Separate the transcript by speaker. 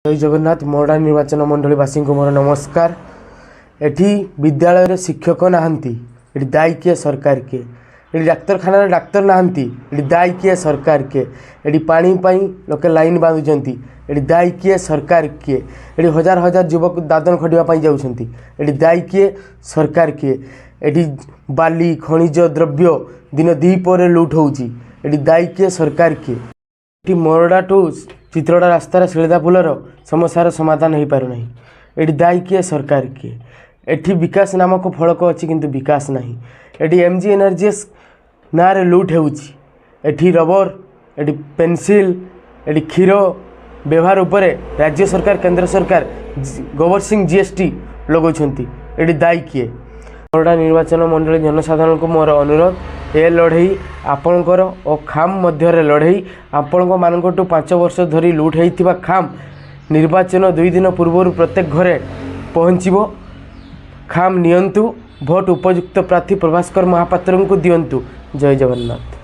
Speaker 1: जय जगन्नाथ मोरडा निर्वाचन मंडलीवासी को मोर नमस्कार। एठी विद्यालय शिक्षक नहांती, एठी दायी किए सरकार के। एठी डाक्तरखाना डाक्तर नहांती, एठी दायी किए सरकार के। एठी पानी पाई लोके लाइन बांधुचंती, एठी दायी किए सरकार के। एठी हजार हजार युवक दादन खटिबा पाई जाउछंती, एठी दायी किए सरकार के। एठी बाली खनिज द्रव्य दिन द्विपहर लुट होउची, एठी दायी किए सरकार के। एठी मोरडा टू चित्रोड़ा रास्तार शिलदा पुलर समस्यार समाधान हो पार नहीं, एटी दायी किए सरकार किए। एटी विकास नामक फलक अच्छी किंतु विकास नहीं। एटी एमजी एनर्जीएस ना रे लुट होउची, एटी रबर, एटी पेंसिल, एटी क्षीर व्यवहार उपरे राज्य सरकार केंद्र सरकार गोबर सिंह जीएसटी लगौछंती, एटी दायी किए। मोरडा निर्वाचन मंडली जनसाधारण को मोर अनुरोध, ए लड़ई आपणकर और खाम मध्य लड़ई आपण मानू 5 वर्ष धरी लुट होता खाम निर्वाचन 2 दिन पूर्व प्रत्येक घरे पहुँचब। खाम नियंतु, भोट उपयुक्त प्रार्थी प्रभास्कर महापात्र को दियंतु। जय जगन्नाथ।